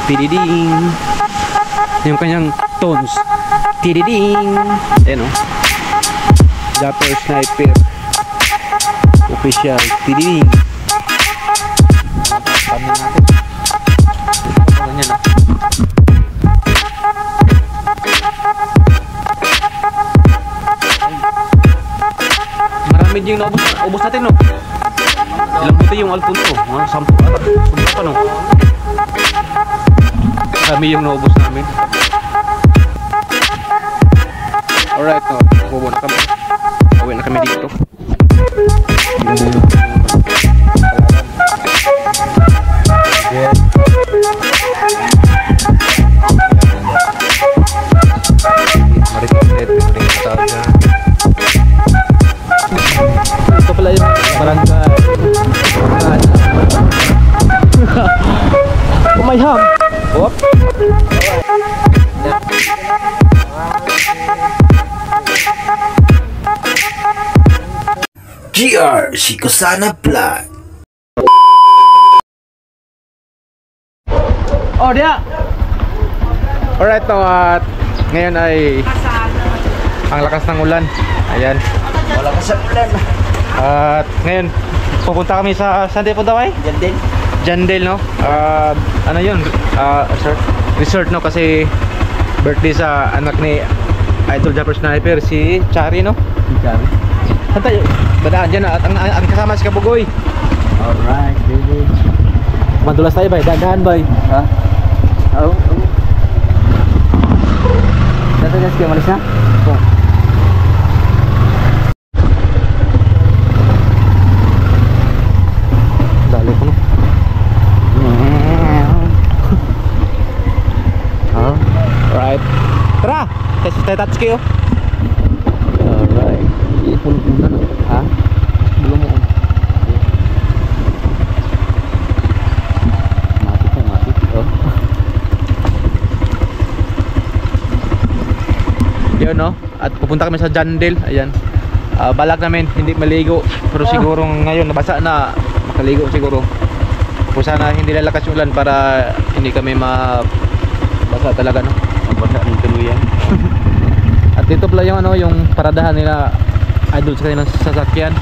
Tididing. Yung kanyang tones. Tididing. Ayan o. Dapper Sniper official. Tididing. Paano natin? Ganyan o. Marami din yung naubos natin no. Ilang buti yung Alfonso? Mga 10 ata. Sobra pa no. Marami yung naubos namin. Alright no. Bubo na kami. Uwi na kami dito. Ito pala yung barangay. Kumayham. Hop. GR Shikosana Vlog. Oh dia. Alright no, at ngayon ay ang lakas ng ulan. Ayan. Malakas ang ulan. At ngayon pupunta kami sa saan tayo punta kay? Jandel. Jandel no. Ano yun? Resort no kasi birthday sa anak ni Idol Dapper Sniper si Chari no. Si Chari. Saan tayo? Badaan dyan at ang kasama si Kabugoy. Alright, baby. Madulas tayo bay, dagahan bay. Ha? Oo. Dito guys, kayo malis na? Oo. Dali ko no. Alright. Tara! Tayo touch kayo. Alright. Ipulog muna na. Ha? Belum mo. Mati ka, mati. Oh. Yun no. At pupunta kami sa Jandel. Ayan. Balak namin hindi maligo. Pero siguro ngayon nabasa na. Makaligo siguro. Kung sana hindi lalakas yung ulan para hindi kami mabasa talaga no. Mabasa ng tuluyan. At dito pala yung ano, yung paradahan nila Idol sa kanilang sasakyan.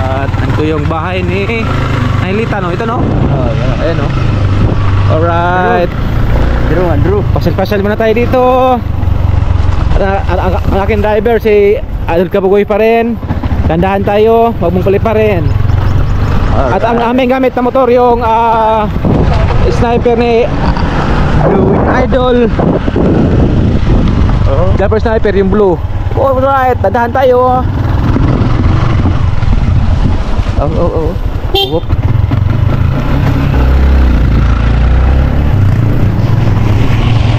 At ito yung bahay ni Nailita no, ito no? Oh, yeah. Ayan no. Alright. Drew. Pasyal-pasyal muna tayo dito. Ang aking driver si Idol Kabugoy pa rin. Dandahan tayo, wag mong pali pa rin. At ang aming gamit na motor yung sniper ni Idol Dapper Sniper yung blue. Alright, dandahan tayo. Oh. Whoop.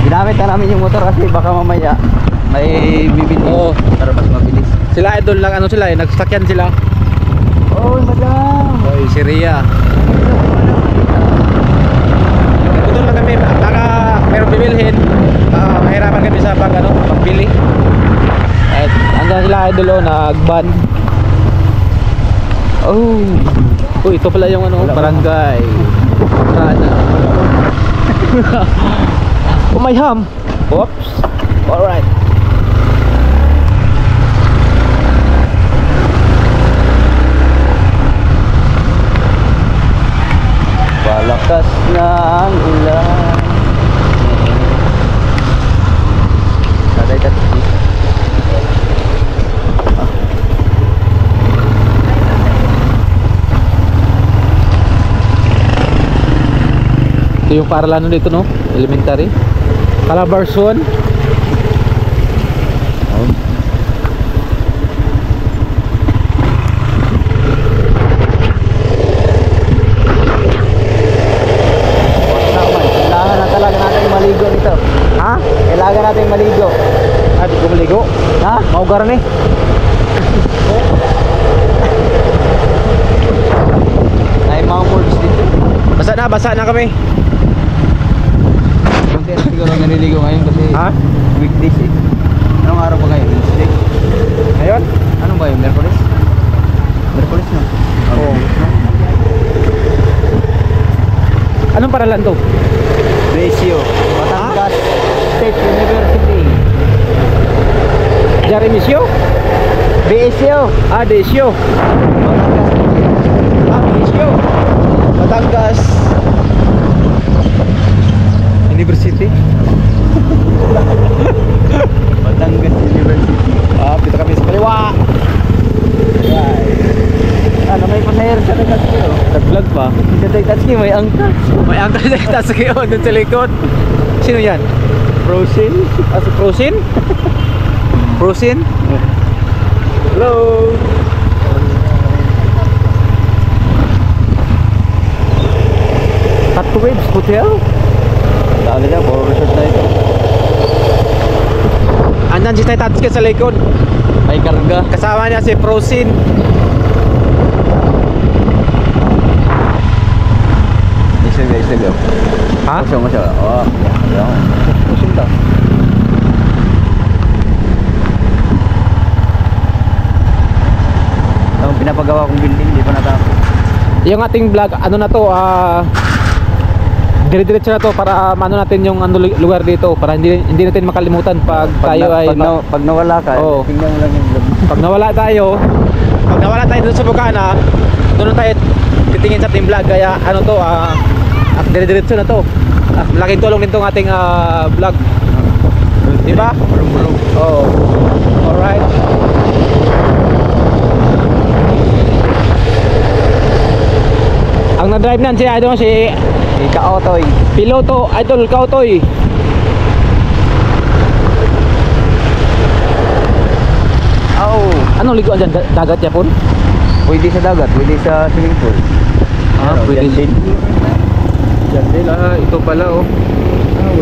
Ginamit na namin yung motor kasi baka mamaya may bibili. Oo. Para mas mabilis. Sila Idol lang ano sila nagsakyan sila. Oh, madam. Oy, si Ria. Ito lang kami, baka meron bibilhin. Mahirapan kami sa pagbili. At hanggang sila Idol nag-ban. Oh. Uy, ito pala yung ano, barangay. Sana. Umayham. Oops. Alright. Palakas na ang ulan. Saday tati. Ito yung paaralan dito no, elementary. Calabarzon. Kailangan na talaga natin maligo dito. Ha? Kailangan natin maligo. Di ko maligo. Ha? Maugar ni. Ay, mga molds dito. Basa na kami. Hindi siguro naliligo ngayon kasi weekdays eh. Anong araw ba ngayon? Wednesday? Ngayon? Ano ba yun? Merkulis? Merkulis na? Oo. Anong paralan to? Ratio. Batangas State University. Jaremisyo? BSU. Ah, Desyo. Batangas. Ah, Desyo. Batangas University. Batangas University. Ah, dito kami sa kaliwa. Ano may pasahero sa likod ko? Nag-vlog pa. Sa Tatsuki may angkas. May angkas na Tatsuki doon sa likod. Sino yan? Frozen. Ah, si Frozen? Frozen? Hello? Hot Waves Hotel? Dali na, puro resort na ito. Andan si Tatsuki sa likod. May karga. Kasama niya si Frozen. Isag. Ha? Masya. Oh, yan. Frozen daw. Ang pinapagawa kong building, di pa natapos. Yung ating vlog, ano na to, dire-diretso na to para maano natin yung lugar dito para hindi natin makalimutan pag tayo ay pag nawala ka, Oo. tingnan mo lang yung vlog. pag nawala tayo dun sa Bukana, doon tayo titingin sa ating vlog. Kaya ano to, dire-diretso na to. Malaking tulong din tong ating vlog, di ba? Oo. Alright. Ang na-drive nan si Idol, si Ika-Otoy. piloto Idol Kautoy. Oh, Anong liguan dyan? Dagat Japon? pwede sa dagat, pwede sa swimming pool. Pwede din. Jandel, ito pala oh.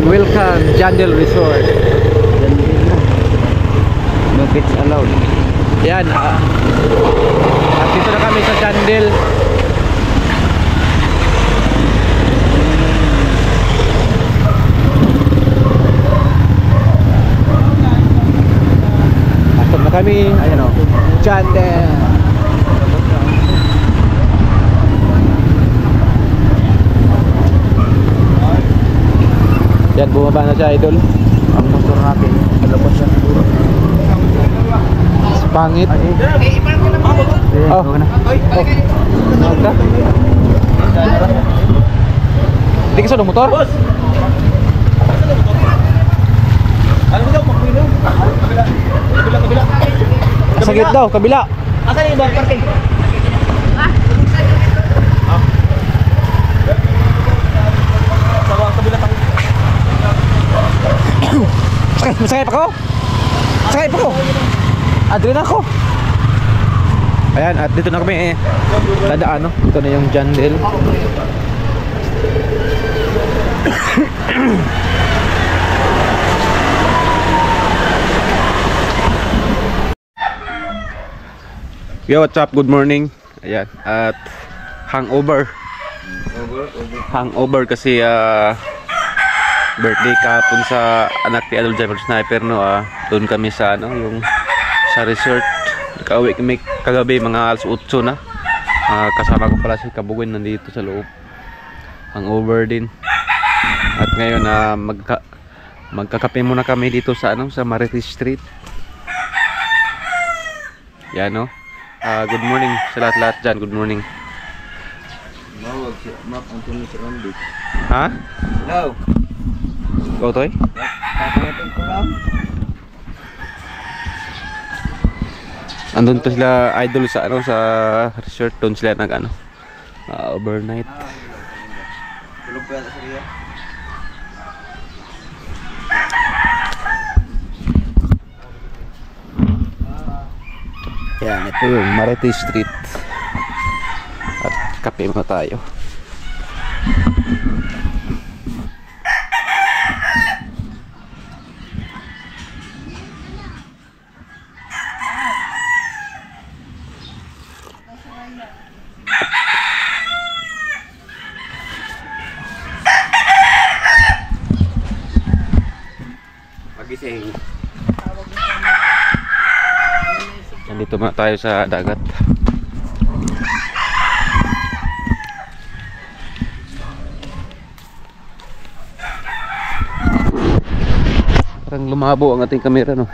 Welcome, Jandel Resort. Yan din. No pets allowed. Yan, at dito na kami sa Jandel. Pasok na kami. Ayan o. Jandel. Yan, bumaba na siya, Idol. Ang motor natin. Malabas yan siguro. Pangit. Oh. Oh. Ka? Hindi ka sa motor? Sakit daw, kabila. Asan yung bar parking? Masakay pa ko? Masakay pa ko? Adre na ako. Ayan, at dito na kami dadaan, no? Ito na yung Jandel. Yo, what's up? Good morning. Ayan, at hangover. Hangover kasi birthday kahapon sa anak ni Adol Driver Sniper, no. Doon kami sa ano, yung sa resort. Nakauwi kami kagabi mga alas 8 na. Kasama ko pala si Kabuguin nandito sa loob. Hangover din. At ngayon magkakape muna kami dito sa ano, sa Marites Street. Yan, no. Good morning sa lahat-lahat dyan. Good morning. Mawag si Map Anthony Sarandit. Ha? Hello. Go, Toy? Papangatin ko lang. Andun to sila Idol sa ano, sa resort. Doon sila nag ano, overnight. Tulog pa yata sa Ria. Yan, ito yung Marites Street. At kape muna tayo. Magising. Nandito muna tayo sa dagat. Parang lumabo ang ating camera, no?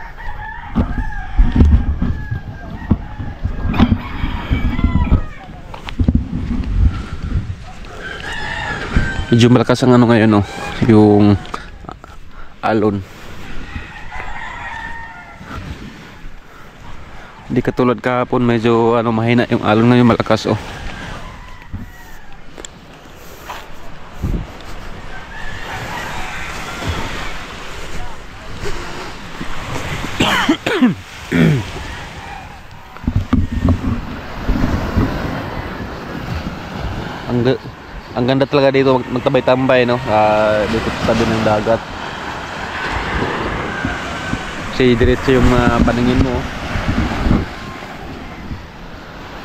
Medyo malakas ang ano ngayon, no? Yung alon. Hindi katulad kahapon, medyo ano, mahina yung alon, ngayon malakas, oh. Ang ganda talaga dito magtabay-tambay, no? Dito sa tabi ng dagat. Kasi diretso yung paningin mo.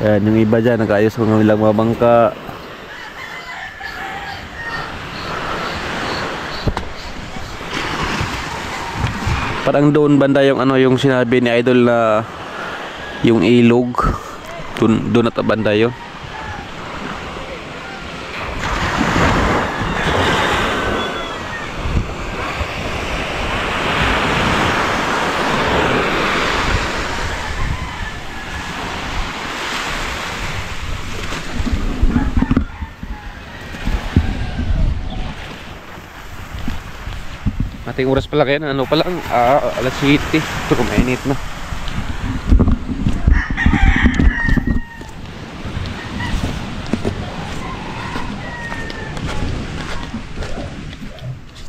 Yan, yung iba dyan nag-ayos mga ilang mga bangka. Parang doon banda yung ano, yung sinabi ni Idol na yung ilog. Doon at banda yun. Ating oras pala kaya, ano pa lang, alas 7. Ito, mainit na.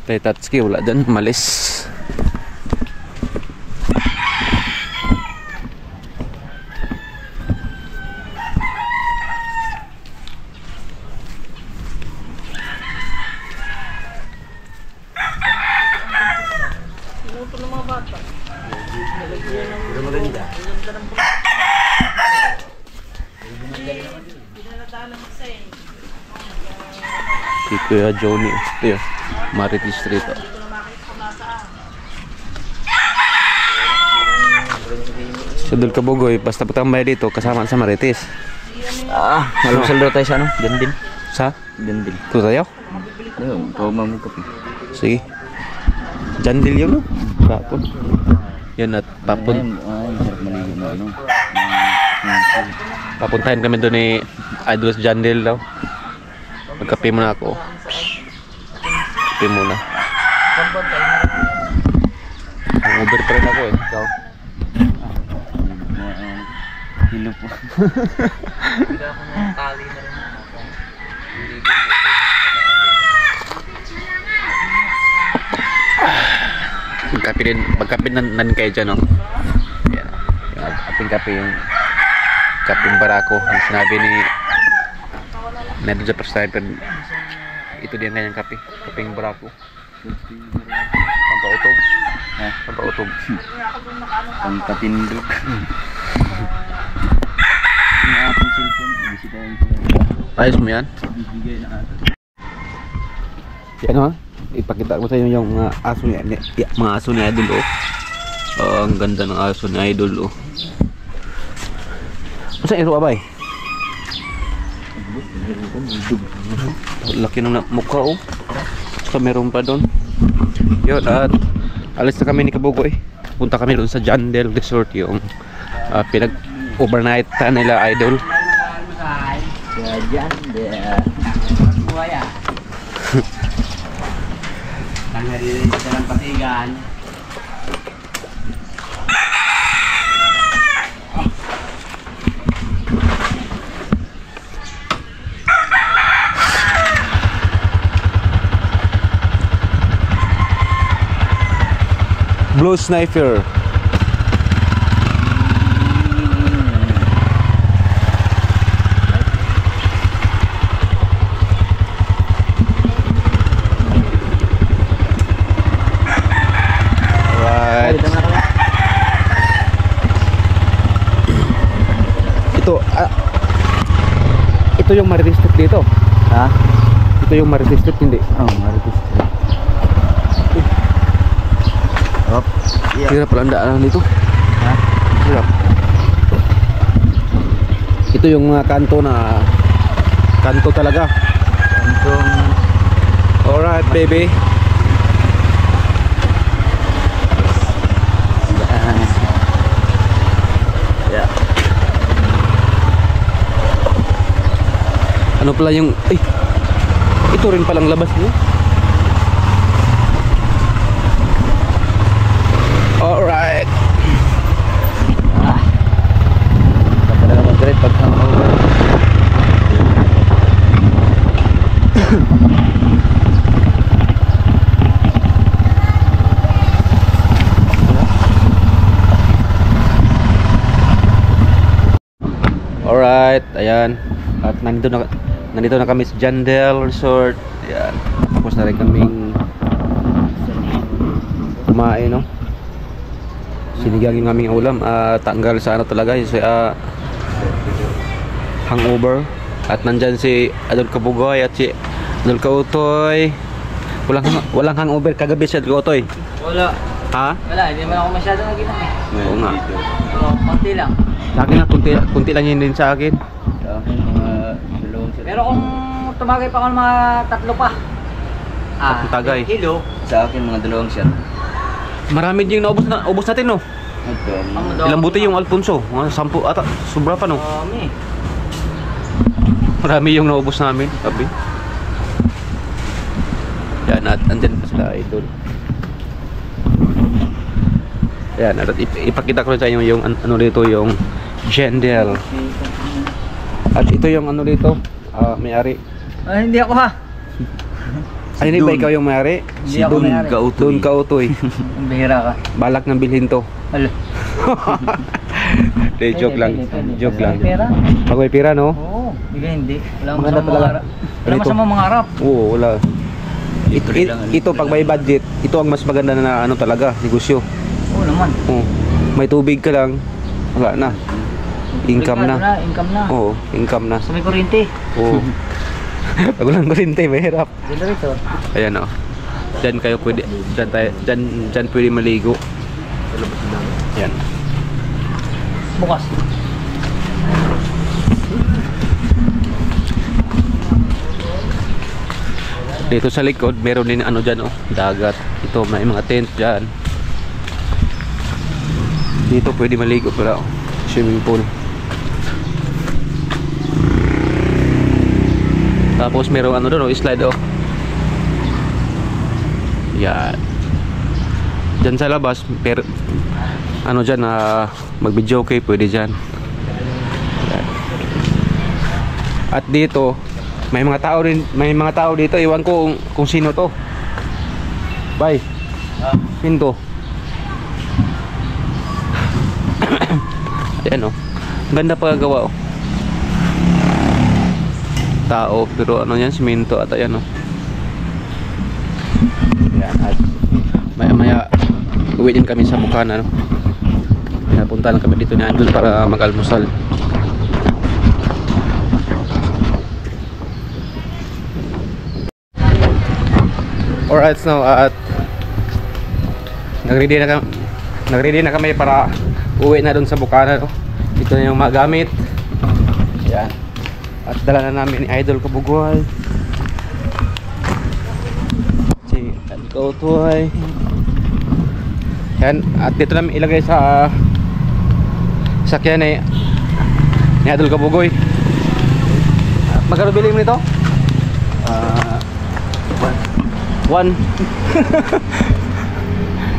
Si Tatsuki wala dyan, malis. Si Kuya Johnny, ito yun, Marites Street. Sa Dul Kabugoy, basta patambay dito, kasama sa Marites. Malusal daw tayo sa ano? Gandin. Sa? Gandin. Ito tayo? Ayun, paumam mo kape. Sige. Jandil yun, no? Papon. Yan at papon. Ay, sarap maligo na ano. Papuntahin kami doon ni Idol sa Jandil daw. Magkape muna ako. Kape muna. Over pa rin ako, eh. Ikaw? Hilo po. Hindi ako ng tali na rin ako. Magkape nan kayo dyan, no? Yan. Yung ating kape, yung kapeng barako. Yung sinabi ni nandun sa prescriber, ito din kanyang kape. Kapeng barako. Pampautog. Pampautog. Pampatindog. Yung ating cellphone, bisitahin ko. Ayos mo yan? Bibigay na ato. Yan, ha? Ipakita ko sa inyo yung mga aso ni Idol, oh. Ang ganda ng aso ni Idol, oh. Masa iro abay? Laki ng mukha, oh. Saka meron pa doon. Yun, at alis na kami ni Kabugoy. Punta kami doon sa Jandel Resort, yung pinag-overnight nila Idol. Buaya. Tanghali sa dalang Pasigan. Blue Sniper. Ito yung Marites Street dito. Ha? Ito yung Marites Street, hindi. Oh, Marites Street. Hop. Hirap pala ang daanan dito. Ha? Hirap. Ito yung kanto na kanto talaga. Antong Alright, baby. Ano pala yung... Ay! Ito rin palang labas mo. Alright. Dapat na naman direct pag hangover. Alright, ayan. At nandito na kami sa Jandel Resort. Ayan. Tapos na rin kaming kumain, no? Sinigang yung aming ulam. Tanggal sa ano talaga, yung hangover. At nandyan si Adol Kabugoy at si Adol Kautoy. Walang hangover kagabi si Adol Kautoy. Wala. Ha? Wala, hindi naman ako masyado nag-inom eh. Oo nga. So, konti lang. Sa akin na, kunti lang yun din sa akin. Sa akin, mga dalawang shot. Pero kung tumagay pa ako ng mga 3 pa. Tatlong tagay. Kilo. Sa akin, mga dalawang shot. Marami din yung ubos natin, no? Ito, Ilang buti yung Alfonso? Mga 10 ata, sobra pa, no? Dami. Marami yung naubos namin, sabi. Yan, at andyan pa sila, idol. Yan, at ipakita ko rin sa inyo yung ano dito, yung Jandel. At ito yung ano dito, may-ari. Hindi ako ha. Ay, hindi ba ikaw yung may-ari? Hindi ako may-ari. Don Kautoy. Ang bihira ka. Balak nang bilhin to. Alo. De, joke lang. Joke lang. Pera? Pag may pera, no? Oo. Hindi. Wala Maganda masamang talaga. mangarap. Wala Ganito. masamang mangarap. Oo, wala. Ito pag may budget, ito ang mas maganda na ano talaga, negosyo. Oo naman. Oo. May tubig ka lang, wala na. Income na. Income na. Oo, income na. Sa may kuryente. Oo. Pag walang kurente, mahirap. Generator. Ayan, oh. Diyan kayo pwede, diyan pwede maligo. Ayan. Bukas. Dito sa likod, meron din ano dyan, oh, dagat. Ito, may mga tent dyan. Dito pwede maligo pala, oh. Swimming pool. Tapos meron ano doon, oh, slide, oh. Yan. Dyan sa labas, pero ano dyan, mag-video okay, pwede dyan. Yan. At dito, may mga tao dito, iwan ko kung sino to. Bye. Sino to? Ayan, oh. Ganda paggawa, oh. Tao, pero ano yan, simento at ayan, oh. Ayan, at maya uwi din kami sa Bukana, no? Pinapunta lang kami dito ni Andol para mag-almusal. Alright, so at nagready na kami para uwi na doon sa Bukana, no? Ito na yung mga gamit. Ayan. At dala na namin ni Idol Kabugoy, si Kautoy. Yan. At dito namin ilagay sa sakyan ni Idol Kabugoy. Magkano bili mo nito? 1.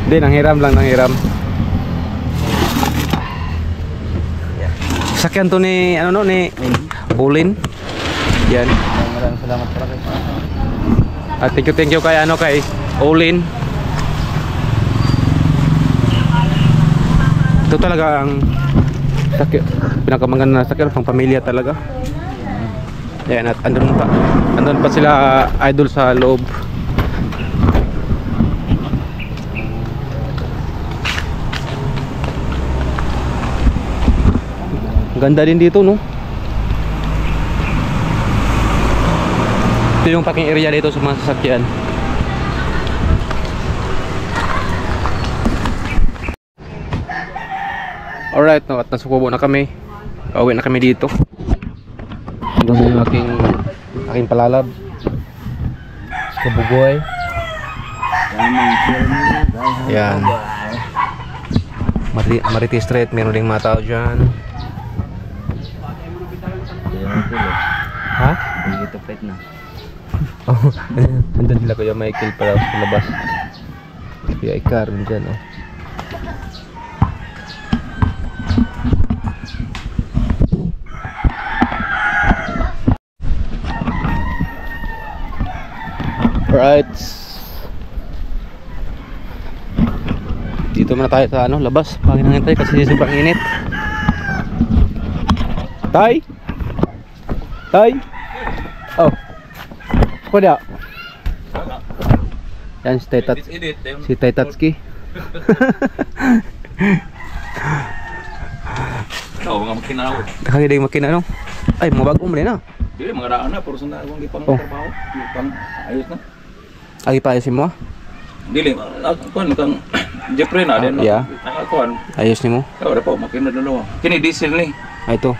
Hindi, nanghiram lang, nanghiram. Sakyan to ni, ano no, ni Olin. Yan. maraming salamat pala kayo. At thank you kay ano, kay Olin. Ito talaga ang sakyan, pinakamaganda na sakyan, pang pamilya talaga. Yan, at andun pa sila Idol sa loob. Ganda din dito, no? Ito yung parking area dito sa mga sasakyan. Alright, no, at nasukubo na kami. Pauwi na kami dito. Ito na yung aking palalab. Kabugoy. Yan. Mariti Street, meron ding mga tao dyan. Ha? Hindi kita pet na. Oh, nandun sila Kuya Michael para sa labas. Kuya Ikar dyan, oh. Alright. Dito muna tayo sa labas. Panginangin tayo kasi sobrang init. Tay! Tay! Oh. Kuya. Yan si Taytatski. Oo, mga makina ako. Kakagiday makina no? Ay, mga bagong mali na. Dili, mga daan na, puro sunda akong ipang Oh. trabaho. Ipang, ayos na. Agi pa ayusin mo ah. Dili, kuhan kang Jeffrey na din. Yeah. Kuhan, Ayos ni mo. kaya po, makina dalawa. Kini diesel ni. Ay, ito.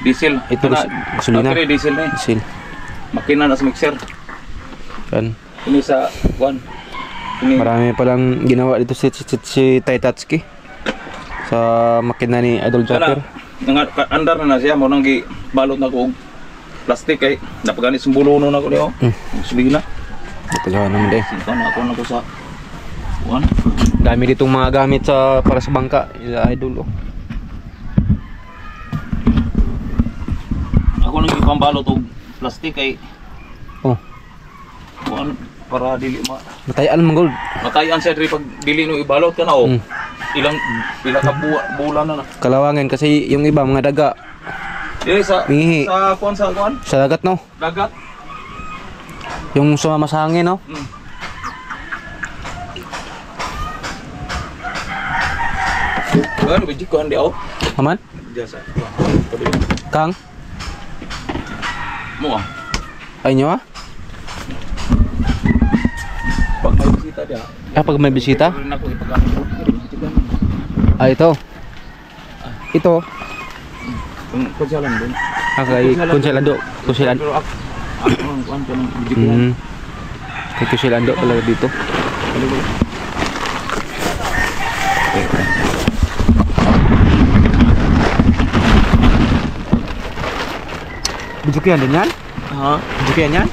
Diesel. Ito, gasolina. Kini diesel ni. Sil. Makina na sa mixer. Yan. Kini sa, kuhan. Kini, Marami palang ginawa dito si Taytatski. Sa makina ni Idol Japper. andar na siya, mo nang balot na ko og plastic kay napagani sumbulono na ko niyo. Sige na. Ito lang naman din. Sinta na ako sa kuhan. Dami ditong mga gamit para sa bangka. Idol oh. Ako nang ipambalot og plastic kay Oh. kuhan para dili Matayaan mong gold. matayan siya diri pag dili no ibalot ka na o. Mm. Ilang ka bulan na na. Kalawangan kasi yung iba mga daga Dili sa Mihi. sa kuhan sa dagat no. dagat. Yung sumama sa hangin no. Ano ba jiko andi ako? Aman? Jasa. Kang? Mo ah. Ay nyo ah? Pag may bisita dia. Pag may bisita? Rin ako ipagano. Ah, ito. Ito. Kung siya lang din. Kay Kunselando. Kunselando. Pero ako kuhan ka ng jiko. Kay Kunselando pala dito. Bijukian din yan? Ha? Bijukian yan?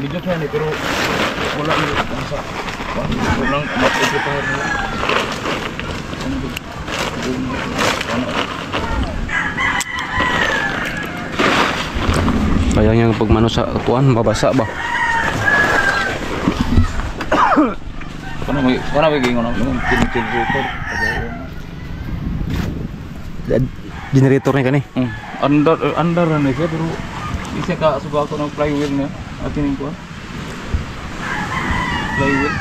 Video kan ni pero wala ni sa walang mapipitahan nila. Sayang yung pagmano sa kuan, mabasa ba? Kana may gingon ako ng generator. Generator ni kani. Under na siya pero isa ka suba ako ng flywheel niya. Atin ko. Flywheel.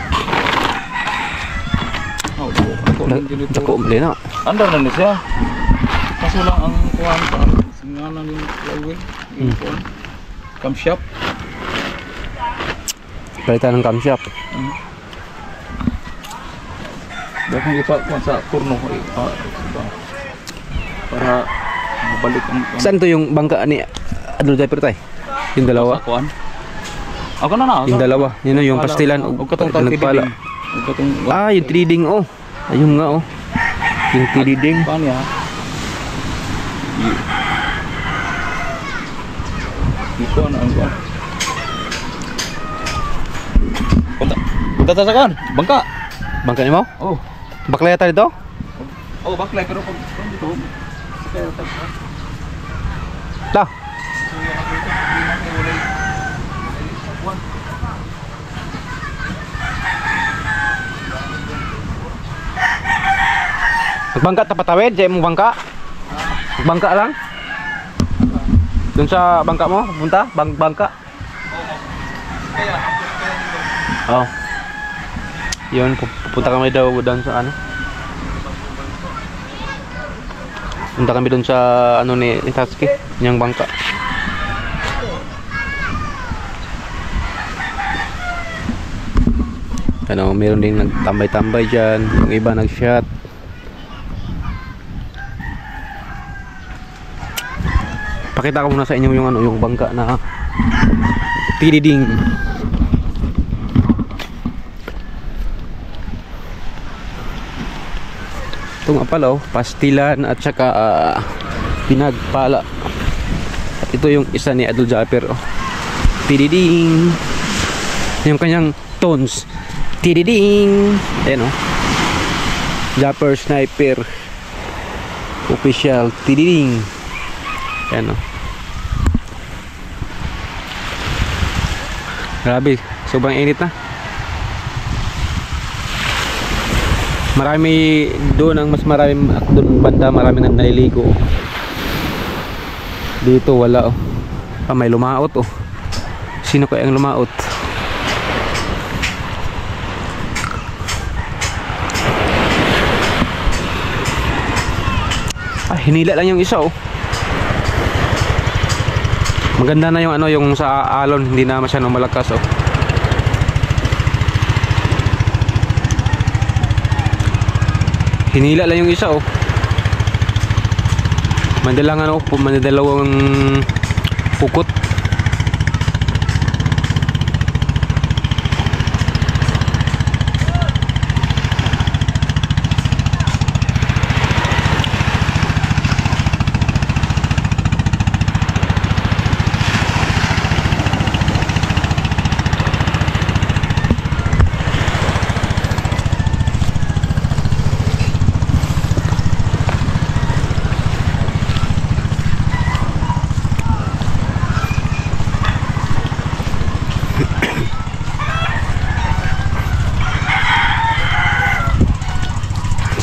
Oh, ako ng generator. Dako mali na. Under na siya. Kaso lang ang kuhan pa singanan ng flywheel. Yung kuhan. Camshaft. Palitan ng camshaft. Bakit ipa sa kurno ko para mabalik ang Saan to yung bangka ni Idol Japper tay? Yung dalawa. sa kuhan. Ako na. Yung dalawa. Yun yung pastilan. Og katong nagpala. Og katong Ah, yung trading oh. Ayun nga oh. Yung trading. paano ya? Dito na ang kuhan. Punta sa kan, bangka. Bangka ni mo? Oh. Baklaya tayo dito? Oh, baklay pero pag dito. Kaya Lah. Magbangka ta patawid, jay mo bangka. Magbangka lang. Doon sa bangka mo, punta, bangka. Oh. Yun, pupunta kami daw doon sa ano. Punta kami doon sa ano ni Tatsuki, niyang bangka. Ano, meron ding nagtambay-tambay dyan, yung iba nag-shot. Pakita ko muna sa inyo yung ano, yung bangka na tididing. Ito nga pala oh, pastilan at saka pinagpala. At ito yung isa ni Idol Japper, oh. Tididing. Yung kanyang tones. Tididing. Ayan, oh. Japper Sniper Official. Tididing. Ayan, oh. Grabe, sobrang init na. Marami doon, ang mas marami doon banda, marami nang naliligo. Dito wala, oh. Ah, may lumaot, oh. Sino kaya ang lumaot? Ah, hinila lang yung isa, oh. Maganda na yung ano, yung sa alon, hindi na masyadong malakas, oh. Hinila lang yung isa, oh. Mandalang ano, mandalawang pukot.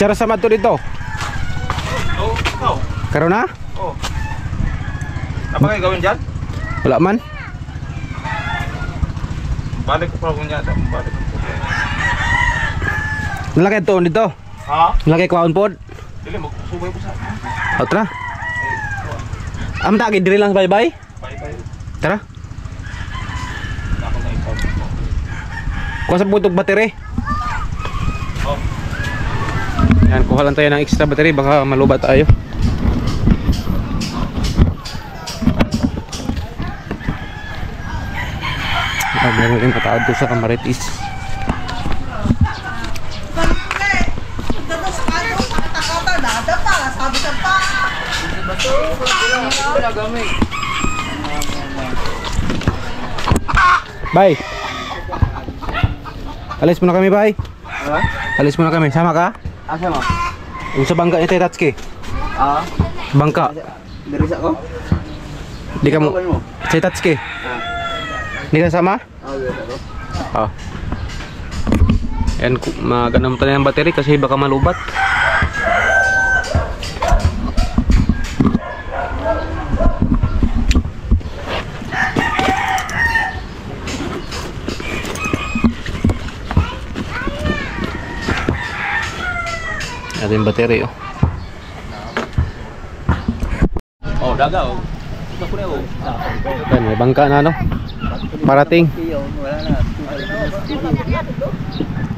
Cara sama to dito. Oh, ikaw. Karon na? Oh. Apa kayo gawin dyan? Wala man. Balik ko pa kung niya. Balik ko. Nalaki to dito. Ha? Nalaki kwaon pod. Dili, magsubay po sa. Otra. Am ta diri lang bye-bye. Bye-bye. Tara. Ako na ikaw. Kuha sa putog battery. Oh. Yan, kuha lang tayo ng extra battery, baka malubat tayo. Ah, meron rin katawad to sa Kamaritis. Bye. Alis muna kami, bye. Alis muna kami, sama ka? Asa mo? Yung sa bangka ni Tatsuki. Ah, Bangka. dari sa ko? Di ka mo. Kawan mo? Sa Tatsuki. Di ka sama? Ah, dari sa ko. Oh. Yan, maganam tayo ng battery kasi baka malubat. Ito yung battery, oh. Oh, daga oh. Sa ko oh. Yan, may bangka na, no? Parating. Wala na.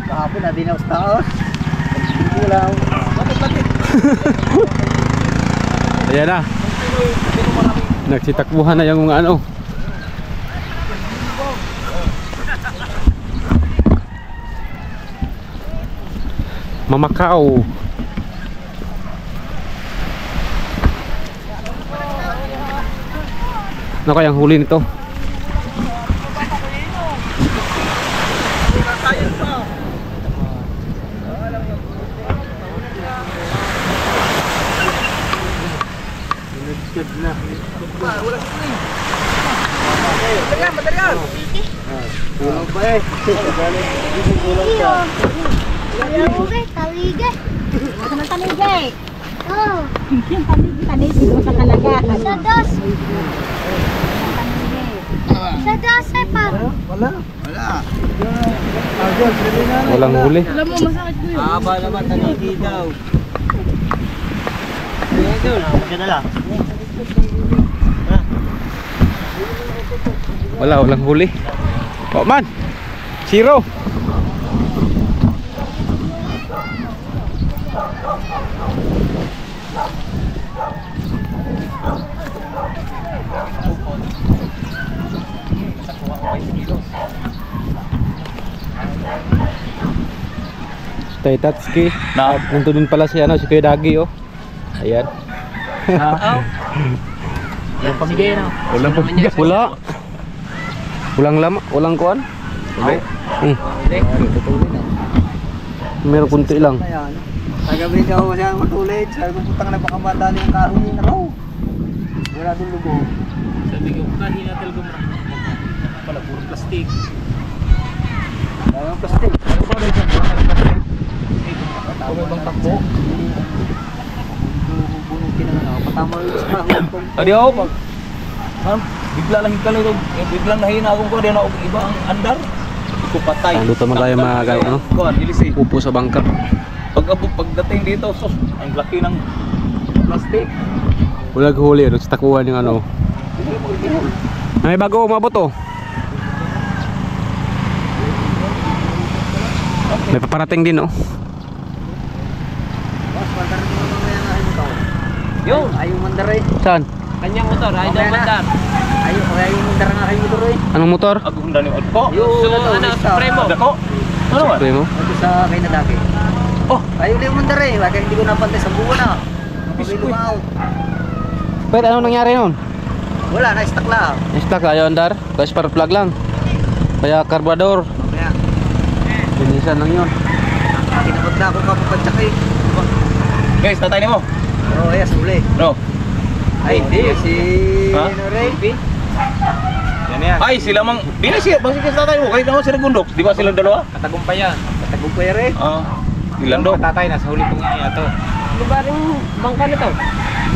Kahapon na din ako sa taos. Wala. Ayan na. Nagsitakbuhan na yung mga ano. Mamakao. Ano kayang huli nito? Tulog pa eh. Taligay, taligay. Ano naman taligay? Oh. Yung taligay, taligay mo sa talaga. Sa dos. Sa dos ay pa. Wala. Walang huli. Alam mo, masakit ko yun. Aba naman taligay daw. Walang huli. Oh man. Zero. Tay Tatsuki. Nandun din pala si ano, si Kuya Dagi, oh. Ayan. Pamigay na. Walang pamigay. Wala. Walang kuan. Uli. Meron kunti lang. Ayan. Kagabi daw siya matulid. Sabi ko putang na baka madali ang kahoy. Nako. Wala doon lugo. Sabi ko, kahina talaga mo. Pala, puro plastic. Ayaw plastic. Ano ba rin siya? Kung may bang takbo. Bunutin na nga. Patama yung sa kahoy. Adi ako pag bigla lang hikalo biglang nahina akong ko din ako iba ang andar ko patay. Luto mo tayo mga ano? Kuan ilisi. Upo sa bangka. Pagdating dito sus ang laki ng plastic. Wala huli, sa takuan yung ano. May bago umabot oh. May paparating din oh. Mas mandar mo mamaya nga yung tao. Yung, Ayaw mandar eh. Saan? kanyang motor, ay daw mandar. Ayaw mandar nga kayo motor eh. Anong motor? Agong dani ko. So, ano, Supremo. Dako. Ano ba? Supremo? Ito sa kay Nadaki. Oh, Ayaw lang mandar eh. Kaya hindi ko napantay sa buwan na. Hindi lumaw. Pero anong nangyari nun? Wala, na-stuck lang. Stuck ayaw andar? Kaya spark plug lang. Kaya karbador. Mamaya. Linisan lang yun. Kinabot na ako kapapantsak eh. guys, tatay nimo. Oo, yes, uli. No. Ay, hindi. Si... Ha? Ano rin? Yan yan. Ay, sila mang bini siya, basi kasi tatay mo kahit naman sila gundok. Di ba silang dalawa? Katagumpayan. Katagumpay rin. Ah, ilan do? Tatay, nasa huli pong niya ito. Ano ba rin bangka nito?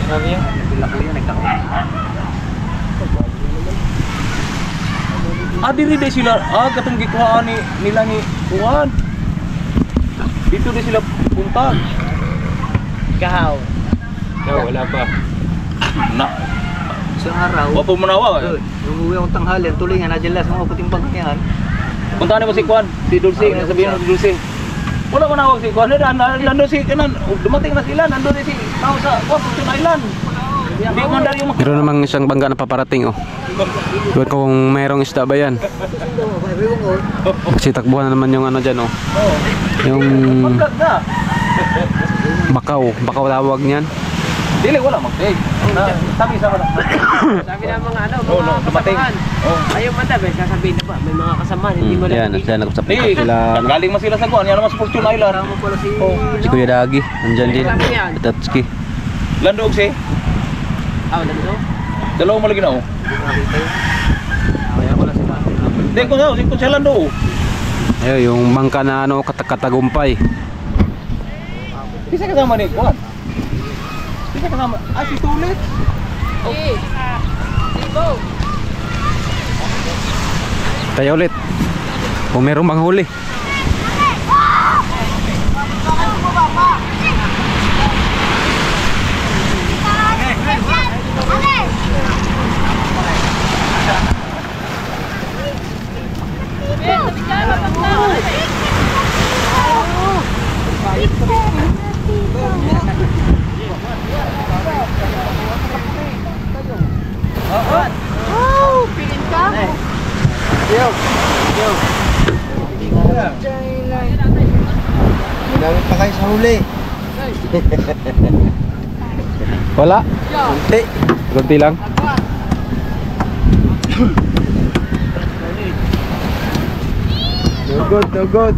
Sabi niya. Nagbilak ko yun, nagtakot. Ah, diri di sila. Ah, katong gikuhaan nila ni Juan. Dito di sila punta. Kahaw. Wala pa. Na, Isang araw. wa po manawa. Nung uwi akong tanghali, ang tuloy nga, nadyalas mga puting pagkanyan. Punta mo si Juan, si Dulce, sabihin mo si Dulce. Wala ko nawag si Juan, nandun si kanan, dumating na sila, nandun si tao sa Fortune Island. Hindi man dari yung Meron namang isang bangga na paparating oh. Iwan ko kung mayroong isda ba yan. Kasi takbuhan na naman yung ano dyan oh. Yung vlog na. bakaw tawag niyan. Dili wala magteg. Sabi sa mga. Sabi ng mga ano, Oh, mga no, dumating. kasamaan. Oh. Ayaw man daw, sasabihin na ba, may mga kasamaan, hindi mo Yan, lang sila nag-usap Di, sila. galing man sila sa Juan, yan naman sa Fortune Island. Tama pala si... Si Kuya Dagi, nandyan din. Sabi yan. Tatski. Landog si. Ah, wala dito? Dalawa mo lagi na oh. Kaya pala sila. Hindi ko sa Lando. Ayun, yung bangka na ano, katagumpay. Bisa kasama ni Juan. Bisa kasama. Ah, si Tulit. Okay. Sibo. Tayo ulit. Kung meron bang huli. Oh, pilin ka? Gamit pa kayo sa huli. Wala? Kunti. Kunti lang. No good, no good.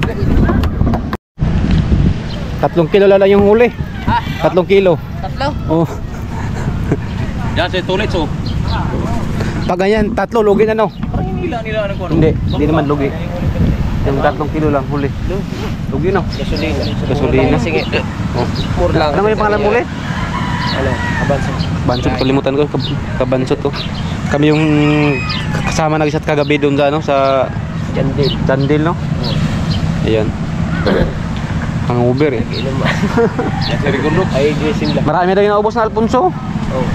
3 kilo lang yung huli. 3 kilo. Tatlo? Oh. Yan si Tulit so. Pag ganyan, 3 lugi na no. Parang nila ano ko. Hindi naman lugi. Yung 3 kilo lang huli. Lugi no. Gasolina. Sige. Oh. Pur lang. Ano ba yung pangalan mo ulit? Ano? Abansong. Bansot, kalimutan ko. Kabansot to. Kami yung kasama nag-isat kagabi doon sa ano sa Jandil. Chandil no. Ayan. Ang Uber eh. Yan si Rigundok. Ay, gising lang. Marami daw yung naubos na Alfonso. Oh.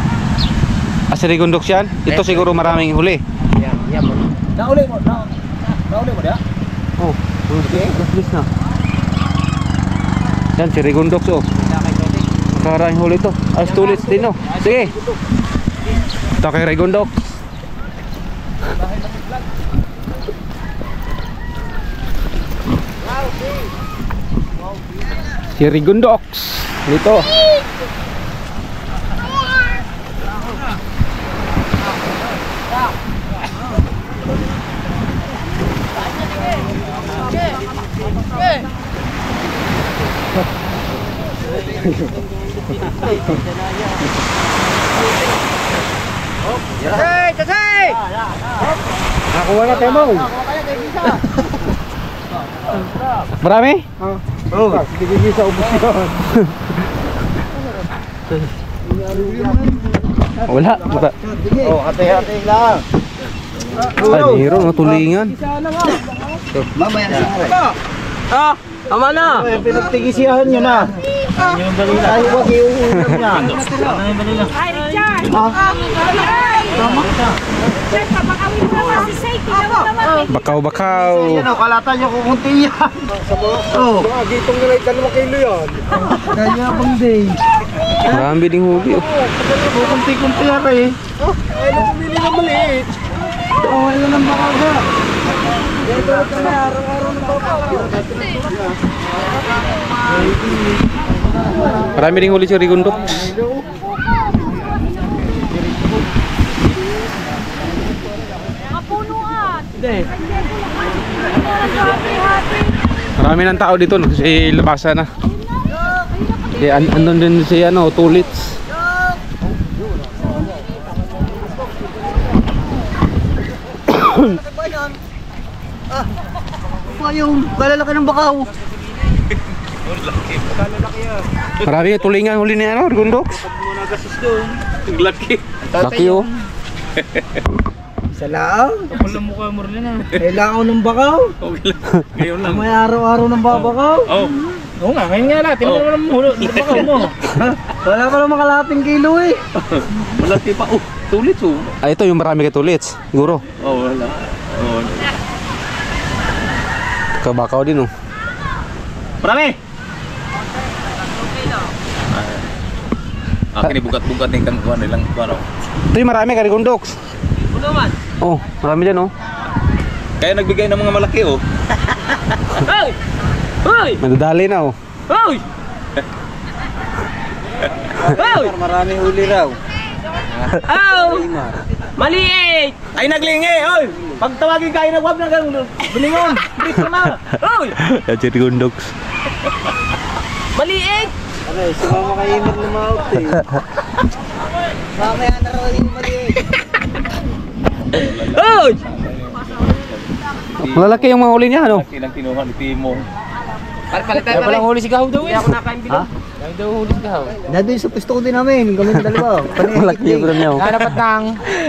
Asirigundok yan. Ito siguro maraming huli. Yan, yan mo. Nauli mo dia. Oh, please na. Yan, si Rigundok so. Maraming huli to. As tulit din no. Sige. Ito kay Rigundok. Si Rigundox dito. Tasay! Tasay! Nakuha na tayo mo. Marami? Oo. Sige sa ubos yun. Wala. Oh, hati-hati lang. Ay, bihiro, no? Tulingan. Mamaya na sa Ah, tama na. pinagtigisihan nyo na. Yung balila. Ay, wag yung ulam yan. Ay, Richard! Richard, papakawin mo naman si Say. Kinawa naman eh. Bakaw. Yan o, kalatan nyo kukunti yan. Oo. Gitong nila 2 kilo yan. Kaya bang day. Marami ding huli. Oh. Kukunti-kunti yan eh. Ay, napumili na maliit. Oo, ayun ang baka ba. Dito kami araw-araw ng baka. Marami ding huli si Rigundok. Kapunuan. Marami ng tao dito, no? Kasi labasa na. Kaya andun din si Tulits. Yung kalalaki ng bakaw. Marami tulingan huli ni Rigundok. Laki. Laki oh. Isa lang. Kapal na mukha mo rin na. Kailangan ng bakaw. Okay lang. Ngayon lang. May araw-araw ng babakaw. Oh. Oo nga, ngayon nga lang. Tingnan mo naman mo. Bakaw mo. Wala pa lang makalating kilo eh. Malaki pa. Oh, tulit oh. Ah, ito yung marami kay Tulits. Siguro. Oh, wala. Oh. Kabakaw din oh. Marami! Akin ibukat-bukat ng kangkuhan nilang ano. Ito yung marami kay Rigundok. Oh, marami dyan oh. Kaya nagbigay ng mga malaki oh. Hoy! Hoy! Madadali na oh. Hoy! Hoy! Marami huli raw. Ow! Maliit! Ay naglingi! Oy! Pag tawagin kayo nagwab na gano'n, bilingon! Brit ka na! Oy! Yan si Rigundok. Maliit! Aray, sumama kayo maglumaot eh. Mamaya na raw yung maliit. Oy! Malalaki yung mga huli niya ano? Laki lang kinuha ni Timo. Kaya palang huli si Gahaw daw eh. Hindi ako nakain bilog. Kaya daw huli si Gahaw. Nandun sa pwesto ko din namin, kami ng dalawa. Malaki yung ulam niya oh. Dapat ng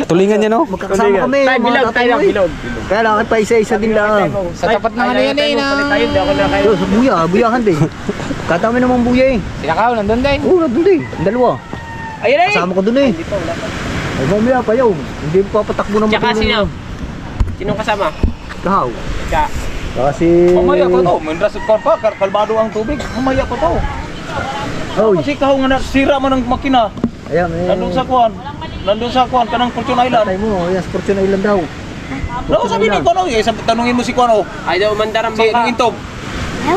Tulingan niya no? Magkakasama kami. Mga tatay. Kaya lang, pa isa-isa din lang. sa tapat ng ano yan eh na... Yo, sa buya, buyahan din. Katami naman buya eh. Si Gahaw nandun din. Oo, nandun din. Ang dalawa. Ayun eh! Kasama ko dun eh. Ay, mamaya pa yun. Hindi pa patakbo ng Tsaka matulog. sino? Sinong kasama? Kahaw. Tsaka. Kasi... Mamaya ko to, mindras at pa, kalbado ang tubig. Mamaya ko to. Oy. Kasi kahong nga sira man ang makina. Ayan, eh. Nandun sa kuwan, kanang Fortune Island. Tatay mo, ayan, Fortune Island daw. No, sabi ni Kuano, eh, tanungin mo si Kuano. Ay daw umandar ang Si bangka. Nung Intog.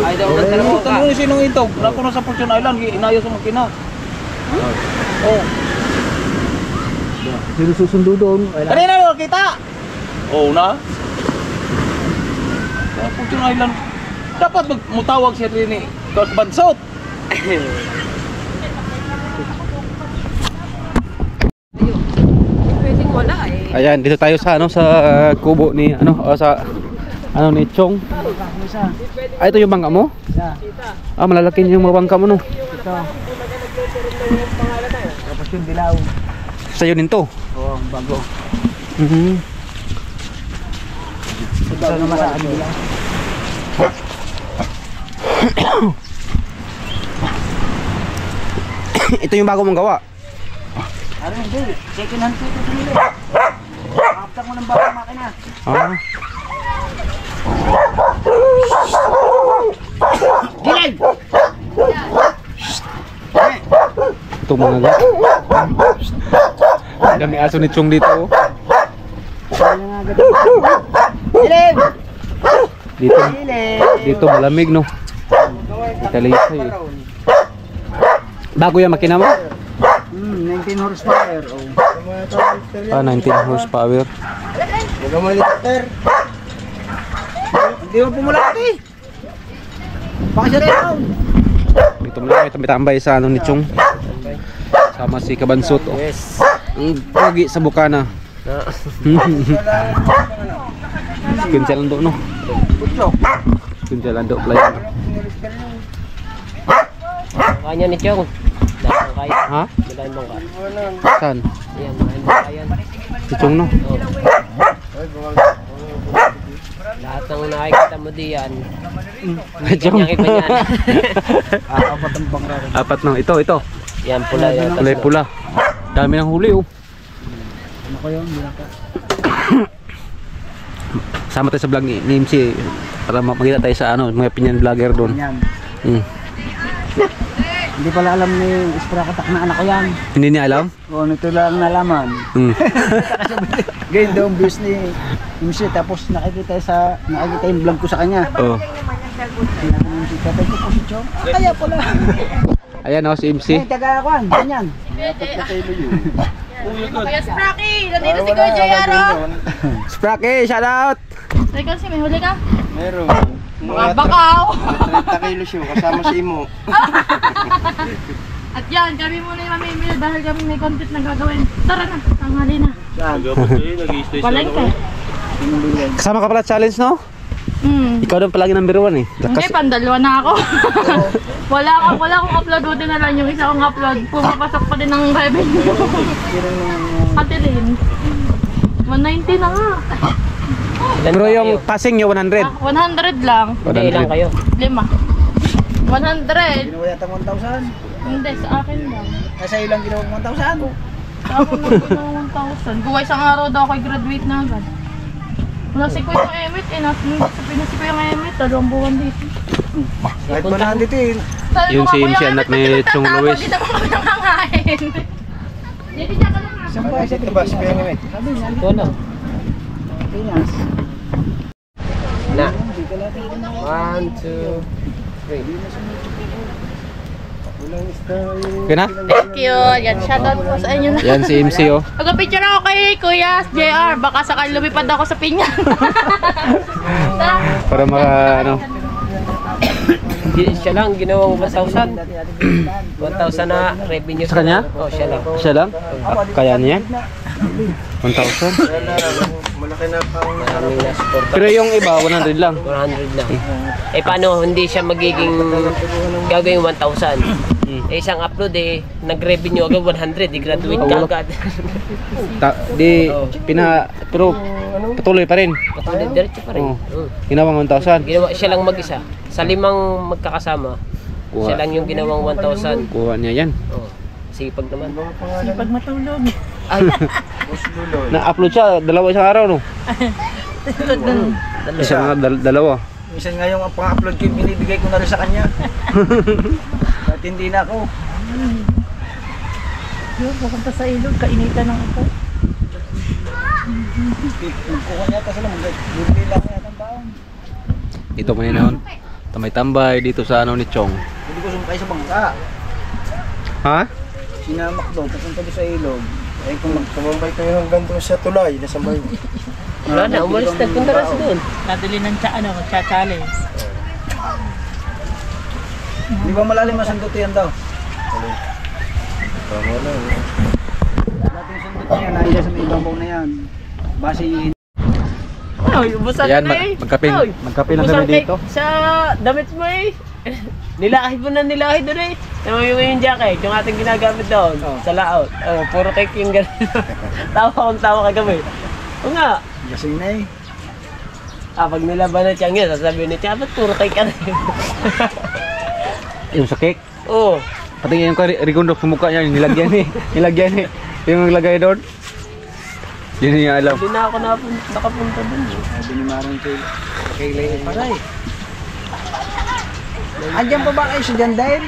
Ay daw umandar ang bangka. Tanungin si Nung Intog. Naku na sa Fortune Island, inayos ang makina. Oh. Sino susundo doon? Kanina mo kita. Oh na. Sa Fortune Island. Dapat mutawag siya rin ni Bansot. Pwedeng wala eh. Ayan, dito tayo sa sa kubo ni sa ni Chong. Ah, ito yung bangka mo? Ah, malalaki yung mga bangka mo no. Ito. Tapos yung dilaw. Sa'yo din to. Oo, ang bago. Ito naman sa ano lang. Ito yung bago mong gawa. Ano hindi? Second hand ito pinili. Kapag mo ng bagong makina. Ah. Gilay! Ito mga ga. Dami aso ni Chong dito. Oh. Gilay! Dito. Gilay! Dito malamig no. Italisay. Bago yung makina mo? 19 horsepower. Ah, 19 horsepower. Huwag ka maliter. Hindi mo pumulati. Baka siya rin. Ito Tambay sa ano ni Chong. Sama si Kabansot. Oh. Yes. Ang pogi sa Bukana. Kinsalan do no. Kinsalan do player. Kanya ni Chong. Dahil kaya. Ha? Dahil bang ka. Saan? Ayan, dahil bang kaya. Si Chong no. Oh. Lahat ng nakikita mo diyan. Chong. Yung iba niyan. Apat no. Ito. Yan pula yan. Pula. Dami ng huli oh. Sama tayo sa vlog ni MC para makita tayo sa ano, mga pinyan vlogger doon. Hindi pala alam ni Isprakatak na anak ko yan. Hindi niya alam? O, nito lang nalaman. Ganyan daw ang views ni MC. Tapos nakikita yung vlog ko sa kanya. Oh. Sinabi ni MC, tatay ko po si Chong. Kaya pala. Ayan oh, si MC. Eh, taga-akuan. Ganyan. Kuya Spracky, nandito si Kuya Jayaro. Spracky, shout out! Teka, may huli ka? Meron. Mga bakaw. 30 kilos yun, kasama si Imo. At yan, kami muna yung mamimili dahil kami may content na gagawin. Tara na, tanghali na. Saan? Palengke. Kasama ka pala challenge no? Ikaw daw palagi number 1 eh. Hindi, pandalwa na ako. wala akong upload, buti na lang yung isa kong upload. Pumapasok pa din ng revenue. Katilin. 190 na nga. Pero yung passing nyo 100. 100 lang. Hindi lang kayo. 5. 100. Ginawa yata 1,000. Hindi, sa akin lang. Nasa ilang ginawa 1,000. Sa akin lang ginawa 1,000. Kung isang araw daw ako graduate na agad. Nasi ko yung emit eh. Pinasi ko yung emit. 2 buwan dito. Kahit pa na dito eh. Yun si MC anak ni Chong Luis. Dito mo kami nangangain. Dito siya ka lang. Saan ba isa ito ba? Si Kuya Emit. Sabi niya. Ito lang. Pinas. Na. 1, 2, 3. Okay na? Thank you. Yan, shoutout po sa inyo na. Yan si MC oh. Mag-picture ako kay Kuya JR. Baka sakali lumipad ako sa pinya. Para maka ano. Siya lang, ginawang 1,000. 1,000 na revenue. Sa kanya? Oh, siya lang. Siya lang? Kaya niya? 1,000? Malaki na pang... Maraming na-support. Pero yung iba 100 lang. 100 lang. Eh paano hindi siya magiging gagawin 1,000? Eh isang upload eh, nag-revenue agad 100, i-graduate ka agad. Pero patuloy pa rin. Patuloy, diretso pa rin. Oh. Ginawang 1,000. Ginawa siya lang mag-isa. Sa 5 magkakasama, siya lang yung ginawang 1,000. Kuha niya yan. Oh, sipag naman. Sipag matulog. Ay, Na-upload siya, dalawa isang araw no? Isa nga, dalawa. Minsan nga yung pang-upload ko, binibigay ko na rin sa kanya. At hindi na ako. Yun, pupunta sa ilog, kainitan ng ako. Kuha niya ata sila, bumili lang niya ng baon. Ito man yun. Tambay-tambay dito sa ano ni Chong. Hindi ko sumakay sa bangka. Ha? Sinamak daw, papunta doon sa ilog. Eh kung magkabambay kayo hanggang doon sa tulay, nasa bayo. wala na, umalis na, punta na sa doon. Nadali ng challenge. Di ba malalim ang sandot yan daw? Dating sandot niya, nandiyan sa may ibabaw na yan. Base yun. Ay, ubusan Ayan, na eh. magkape lang kami dito. Sa damit mo eh. Nilahi mo na nilahi doon eh. Ano yung jacket, yung ating ginagamit doon, sa laot. Oh, puro cake yung gano'n. Tawa kagabi. O nga. Gasing na eh. Pag nilaban na siyang yun, sasabihin ni Tiya, ba't puro cake ka na yun? Yung sa cake. Oo. Pati yung Rigondo sa mukha niya, nilagyan eh. Yung naglagay doon. Yun niya alam. Hindi na ako nakapunta doon. Sabi ni Marong kay Leo Paray. Andiyan pa ba kayo sa dyan dahil?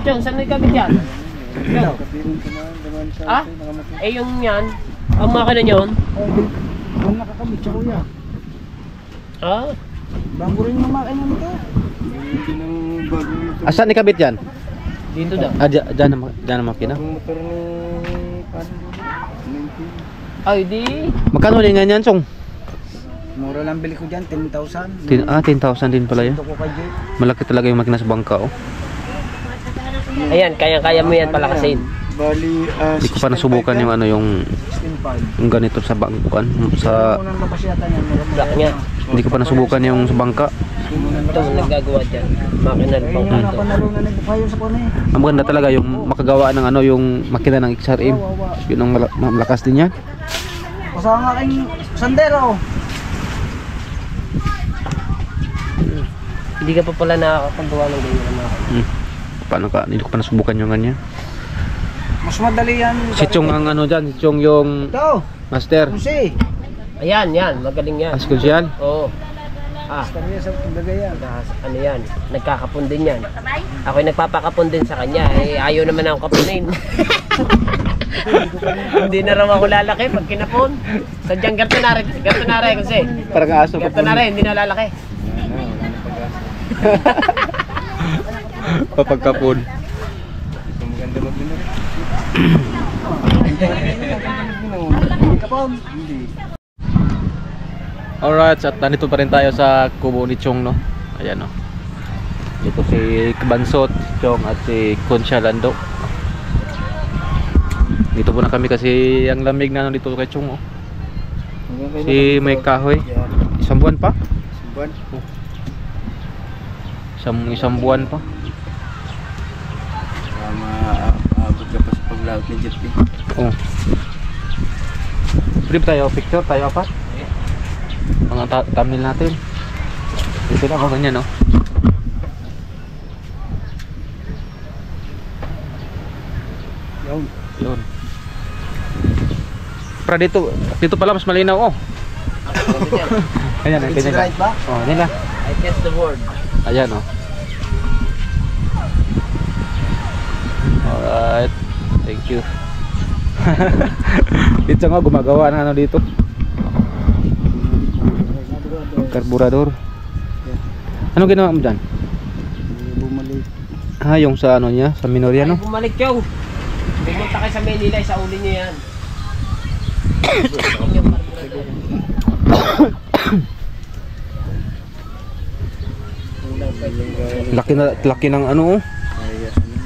Diyan, saan nagkabit yan? Ah? Eh yung yan, ang makina nyon? Kung nakakabit siya kuya. Ah? Bago rin yung makina nito. Asan ikabit yan? Dito daw. Dyan ang makina. Motor ni Ay, di. Magkano din ganyan, Chong? Mura lang bili ko dyan, 10,000. 10,000 din pala yan. Ito ko kay Jay. Malaki talaga yung makina sa bangka, oh. Ayan, kaya mo yan palakasin. Bali, Hindi ko pa nasubukan yung ano, yung 16.5. ganito sa bangkuan. Sa, Unang labas yata niyan. Black niya. hindi ko pa nasubukan yung sa bangka. Ito, naggagawa dyan. Makinal pang Ayun, napanalo na nagbukayo sa kone. Ang maganda talaga yung makagawa ng ano, yung makina ng XRM. Yun ang malakas din yan. Kasama ang aking sandero. Hindi ka pa pala nakakagawa ng ganyan na Paano ka? Hindi ko pa nasubukan yung ganyan. Mas madali yan. Si Chong ang ano dyan, si Chong yung Ito, master. Jose. Ayan, yan. Magaling yan. Askul siyan. Oo. Kanya sa pagdagay yan. Ano yan? Nagkakapon din yan. Ako'y nagpapakapon din sa kanya. Eh, ayaw naman ako kapunin. Hindi na raw ako lalaki pag kinapon. Sadyang ganito na rin kasi. Parang aso Ganito na rin, hindi na lalaki. Papagkapon. Maganda magbinok. Kapag hindi. Alright, at nandito pa rin tayo sa kubo ni Chong, no? Ayan, no? Ito si Bansot, si Chong at si Concha Lando. Dito po na kami kasi ang lamig na dito kay Chong, oh. Si May Kahoy. Isang buwan pa? Buwan. Isang buwan pa. Maabot ka pa sa paglaot ni Jet P. Oh. Pwede ba tayo picture? Tayo apat? Mga thumbnail natin. Dito na ako ganyan, no? Yun. Para dito pala mas malinaw, oh. Ayan, It's ganyan. right ba? Oh, yan na. I test the word. Ayan, oh. Alright. Thank you. Dito nga gumagawa ng ano dito. Karburador. Ano ginawa mo dyan? Bumalik. Ah, yung sa ano niya, sa Minoria, no? Ay, bumalik yung. Pumunta kayo sa Manila, sa uli niyo yan. Laki ng ano, oh.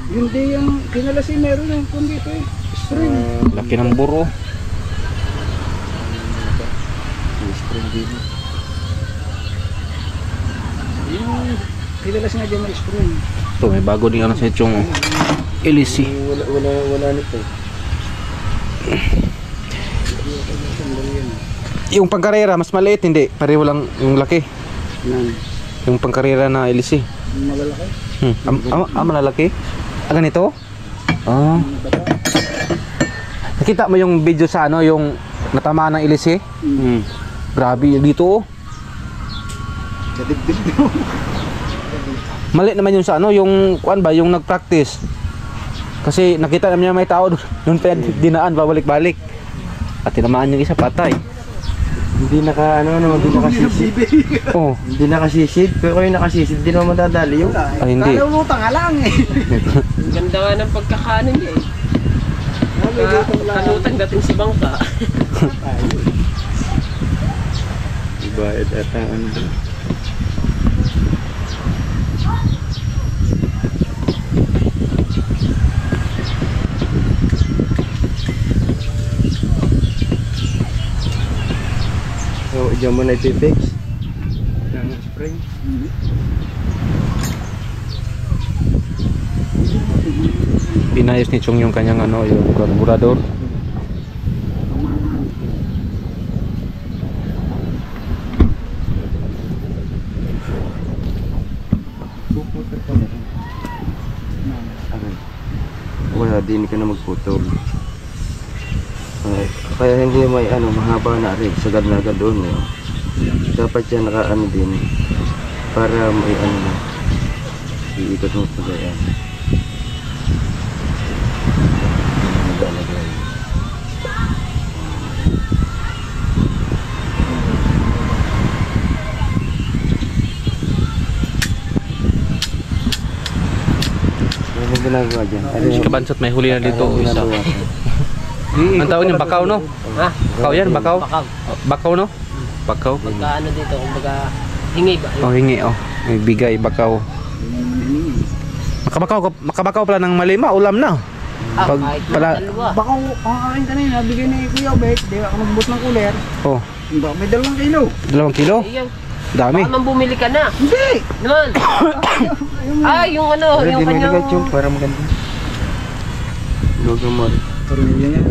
Yun di yung kinalasi meron yung kung dito eh. Spring. Laki ng buro. Spring din. Yung kinalasi nga dyan may spring. Ito, may bago din ano sa itong LEC. Wala nito. Yung pangkarera, mas maliit, hindi. Pareho lang yung laki. Nang Yung pangkarera na LEC. malalaki. Malalaki? Ah, ganito? Ah. Nakita mo yung video sa ano, yung natama ng LEC? Grabe, dito, oh. Sa dibdib mo. Mali naman yung sa ano, yung kuan ba, yung nag-practice. Kasi nakita naman niya may tao doon pa dinaan, babalik-balik. At tinamaan yung isa, patay. Hindi hindi nakasisid. Oh, Hindi nakasisid. Pero kung yung nakasisid, hindi naman madadali yung. ay hindi. Kalulutang nga lang eh. Ganda nga ng pagkakanin niya eh. Kalutang dating si Bangka. Ibayad at ang so, diyan mo na ipipix ng spring. Pinayos ni Chong yung kanyang ano, yung karburador. Wala din ka na magputol. Kaya hindi may mahaba na rin sagad na agad doon eh. Dapat yan nakaano din para may na iikot mo sa gaya. Ano ginagawa dyan? Si Kabansot may huli na dito, isa. Ang tawag niya, bakaw, no? Ha? Bakaw yan, bakaw. Bakaw. Bakaw, no? Bakaw. Pagka ano dito, kumbaga hingi ba? Oh, hingi oh. May bigay bakaw. Makabakaw pala ng malima, ulam na. Ah, Pag kahit pala, dalawa. Baka ang akin kanina, bigay ni Kuya Obet, di ako magbut ng cooler. oh, Baka may 2 kilo. 2 kilo. Ayaw. Dami. Baka man bumili ka na. Hindi! Naman. Yung ano, Pero yung di may kanyang... ligat yung para maganda. Logo mo. Pamilya niya.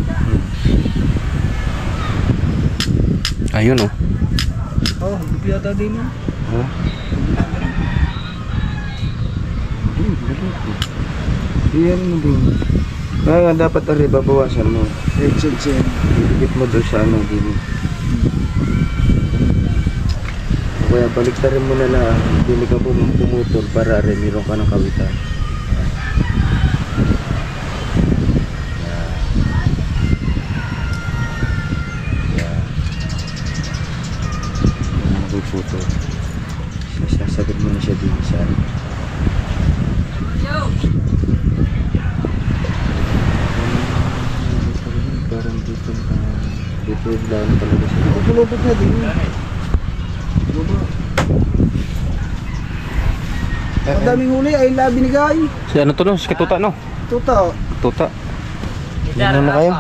Ayun oh. Oh, hindi yata din mo. Ha? Iyan mo din. Kaya nga dapat ari babawasan mo. Exit. Iligit mo doon sa ano din. Kaya baliktarin mo na lang. Hindi ka pumutol para rin meron ka ng kawitan. Puputol. Sasagad mo na siya din sa ano. Parang dito na dito lang talaga siya. Pupulupot na din. Ang daming huli ay binigay. Si ano to no? Si Katuta no? Tuta. Tuta. Ano na kayo?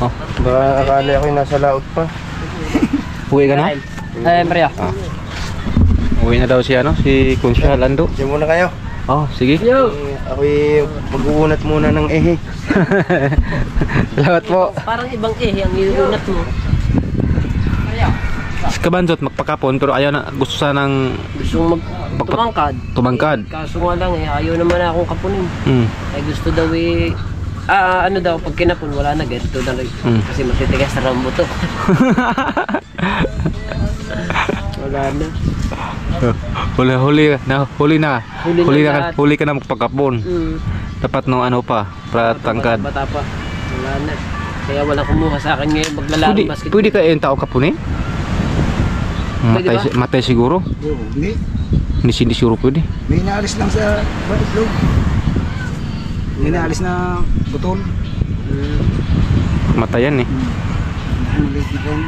Oh, Baka akala ko yung nasa laot pa. uwi ka na? Maria. Ah. Uwi na daw si ano? Si Kunsyal Ando. Diyan muna kayo. Oh, sige. Yo! Ako'y mag-uunat muna ng ehe. Salamat po. Parang ibang ang iunat mo. Si Kabanzot magpakapon pero ayaw na, gusto sanang Gusto tumangkad. tumangkad. Kaso nga lang ayaw naman akong kapunin. Mm. Ay gusto daw ano daw, pag kinapon wala na, ganito na lang. Kasi matitigas na rambo to. Wala na. Huli na. Huli na lahat. Huli ka na magpakapon. Dapat no ano pa, para tangkad. Bata pa. Wala na. Kaya walang kumuha sa akin ngayon maglalaro basketball. Pwede ka yung tao kapunin? Pwede ba? Matay siguro. Hindi. Hindi siguro pwede. May inaalis lang sa itlog. May inaalis na butol. Matayan eh. Maliit na rin.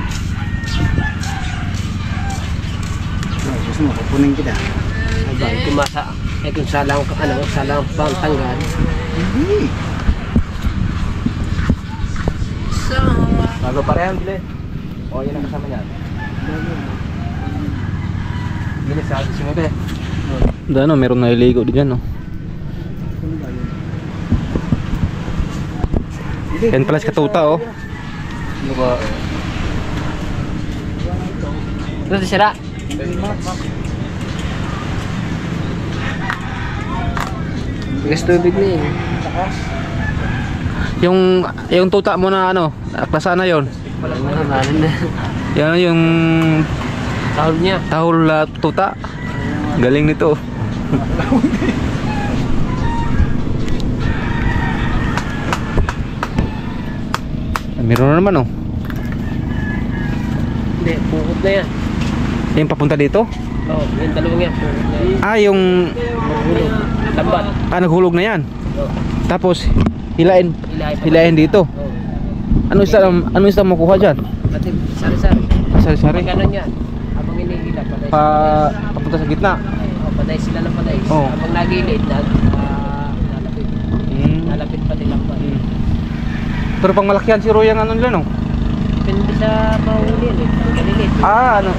Gusto mo, kupunin kita. Ay, kumasa. Ay kung salang pang tanggal. Hindi. Bago parehan, Bile. O, yan ang kasama niya. Bile, sa atin sumubi. Dano, meron na iligo din dyan no. Yan pala si Katuta oh. Ano ba? Ito si Sira. Gas tubig na yun. Yung tuta mo na ano, klasa na yon. Walang nakakalin na. Yan yung Tahol niya. tahol na tuta. Galing nito. Meron na naman oh. Hindi, pukot na yan. Yung papunta dito? Oo, yung dalawang yan. Pukot na yan. Ah, yung Maghulog. Lambat. naghulog na yan. Oo. Tapos hilain pa. hilain dito. Oo. Ano isa makuha diyan? Pati sari-sari. Sari-sari. Pag ganun yan. Habang hinihila, patay Papunta sa gitna. patay sila ng patay. Oo. Habang nagilid, nalapit. Nalapit pa din lambat. Pero pang malakihan si Roy ang ano nila no? Depende sa mahuli yan eh. Ang galilit. Ah, ano?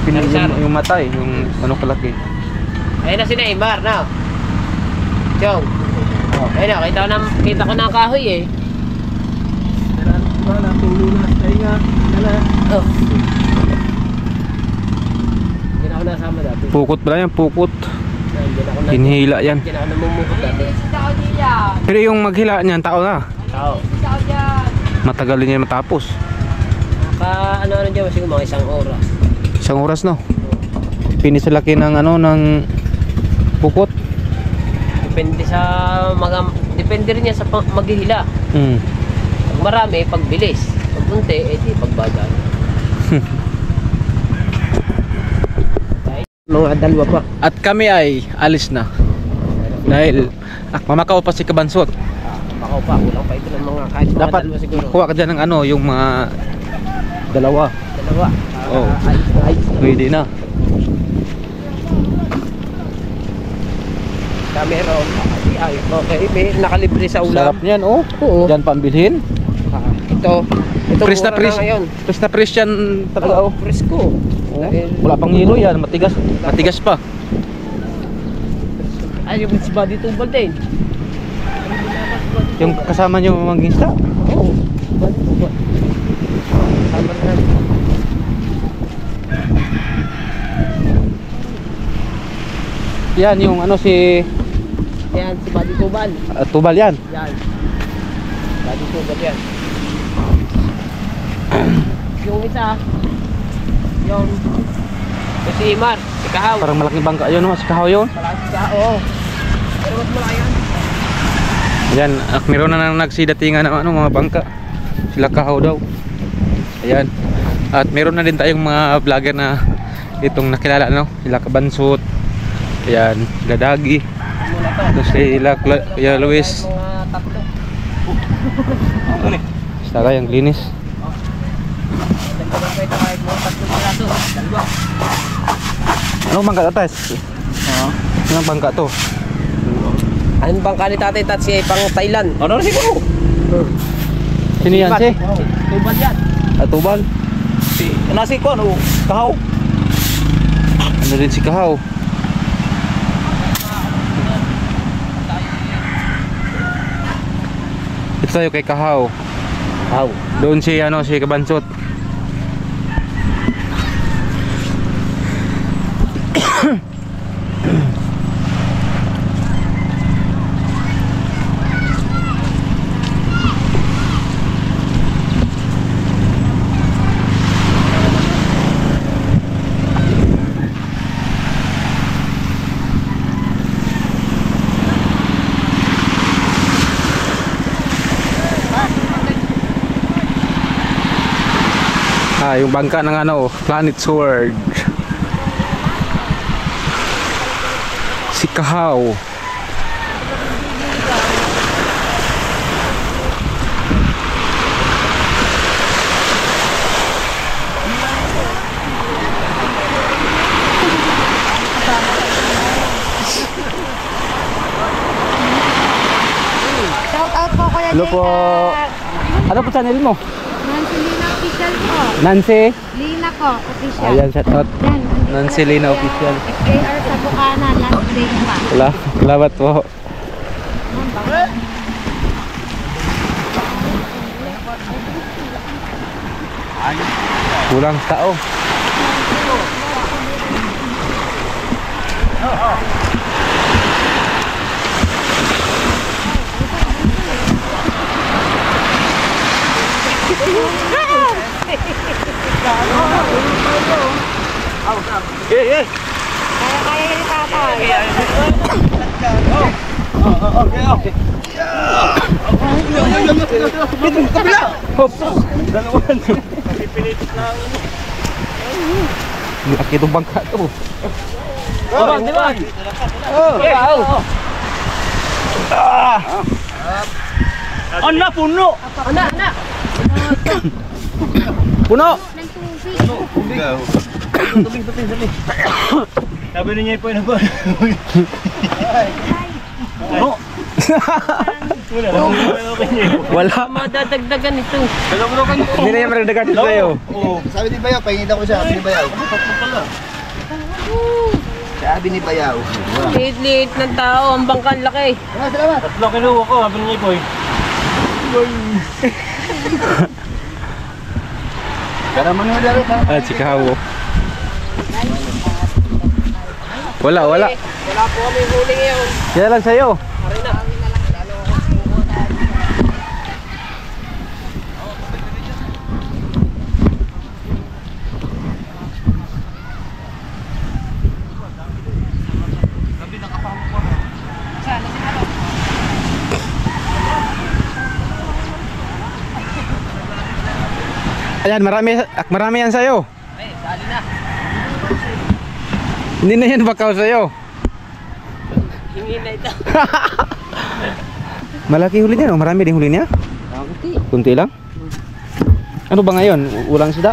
Sari-sari. Yung mata eh, yung ano kalaki. Ayun na si Neymar, no? Chong. Ayun na, kita ko na ang kahoy eh. Wala, tulo na. Ay nga. Wala. Oh. Hindi na ako nasama dati. Pukot pala yan, pukot. Hindi na ako Hinihila yan. Hindi na ako namumukot dati. Pero yung maghila niyan, tao na. Tao. Matagal din yan matapos. Ano dyan, siguro mga 1 oras. Isang oras no. Depende sa laki ng ano, ng pukot. Depende rin yan sa maghihila. Pag marami, pagbilis. Pag unti, di pagbagal. Mga dalawa pa. At kami ay alis na. Dahil mamakaw pa si Kabansot. Bakaw pa, kulang pa ito ng mga kahit mga Dapat dalawa siguro. kuha ka dyan ng ano, yung mga dalawa. Dalawa. Oh, Ayos. pwede na. Camero. Ay, okay. May nakalibre sa ulam. Sarap niyan, oh. Oo. Diyan pambilhin. Ito Pres na mura pres. ngayon. Pres na pres yan talaga, oh. Presko. Oh, wala pang hilo yan, matigas. Matigas pa. Ay, yung si body tubal din. Yung kasama nyo manginsta. Oo. Body tubal. Sama na. Yan yung ano si Yan, si body tubal. Tubal yan. Yan. Body tubal yan. Yung isa, yung si Imar, si Kahaw. Parang malaking bangka yun, no? Si Kahaw yun. Malaki si Kahaw, oo. Pero mas malaki yan. Ayan, meron na nang nagsidatingan ng ano, mga bangka. Sila Kahaw daw. Ayan. At meron na din tayong mga vlogger na itong nakilala, no? Sila Kabansot. Ayan, Gadagi. Tapos sila Kuya Luis. Mga tatlo. Saka yung linis. Dagdagan ko ito kahit mga tatlo piraso. Dalawa. Anong bangka atas? Anong bangka to? Anong bangka ni Tatay Tatsi ay pang Thailand? Ano na siguro? Sino yan si? Tubal yan. Tubal. Si nasi ko ano? Kahaw. Ano din si Kahaw? Ito tayo kay Kahaw. Kahaw. Doon si ano si Kabansot. Yung bangka ng ano, Planet Sword. Si Kahaw. Shout out po Kuya Hello po. Ano po channel mo? Nancy Lina Official po. Nancy? Lina ko, official. Ayan, shout out. Yan, Nancy Lina Official. FAR sa Bukana, last day pa. Salamat po. Kulang tao. Kaya ni Tatay. Laki itong bangka to. Diba? Ana puno. Ana. Puno! Ng tubig. Sabi niya po na ba? Puno. Wala. Madadagdagan ito. Hindi na yung maradagat ito sa'yo. Sabi ni Bayaw, pahingin ako siya. Sabi ni Bayaw. Sabi ni Bayaw. Liit-liit ng tao, ang bangkan laki. Tatlo kinuha ko, sabi niya po. Ah, si Kahaw. Wala. Wala po kami huli ngayon. Yan lang sa'yo. Pare na. Ayan, marami yan sa'yo. Ay, sali na. Hindi na yan bakaw sa'yo. Hingi na ito. Malaki huli niya, no? Marami din huli niya. Kunti lang. Ano ba ngayon? Ulang sida?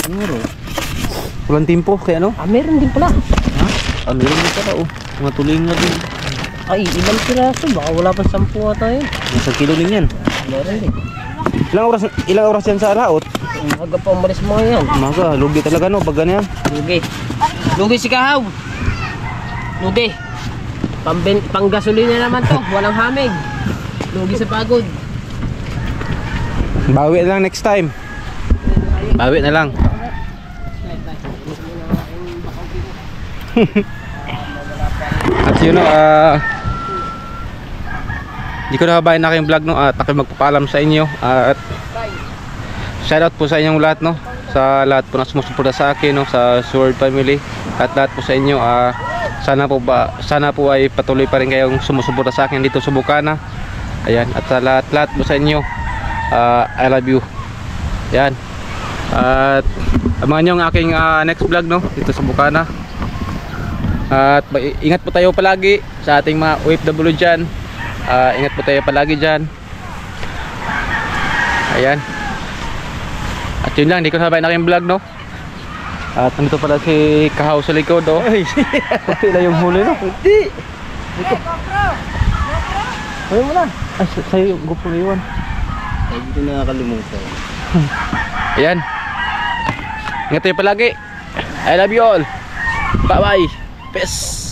Siguro. Walang timpo, kaya ano? Meron din pala. Meron din pala, oh. Mga tulingan din. Ay, ibang piraso. Baka wala pa 10 ata yun. Isang kilo din yan. Meron din. Ilang oras yan sa laot? Umaga pa umalis mo yan. Umaga, lugi talaga no, pag ganyan. Lugi. Lugi si Kahaw. Lugi. Panggasolina naman to. Walang hamig. Lugi sa pagod. Bawi na lang next time. Bawi na lang. At yun no, di ko nakabayan na kayong vlog no, at ako magpapaalam sa inyo at shoutout po sa inyong lahat no, sa lahat po na sumusuporta sa akin no, sa Sword Family at lahat po sa inyo. Sana po ay patuloy pa rin kayong sumusuporta sa akin dito sa Bukana. Ayan, at sa lahat po sa inyo, I love you. Ayan. At abangan nyo ang aking next vlog no, dito sa Bukana. At ingat po tayo palagi sa ating mga OFW dyan. Ingat po tayo palagi dyan. Ayan. At yun lang, hindi ko sabayin na aking vlog no. At nandito pala si Kahaw sa likod oh. Kunti na yung huli no. Kunti. Ayaw mo na. Ay, sa'yo yung GoPro iwan. Ay, hindi na nakalimutan. Ayan. Ingat tayo palagi. I love you all. Bye bye. Peace.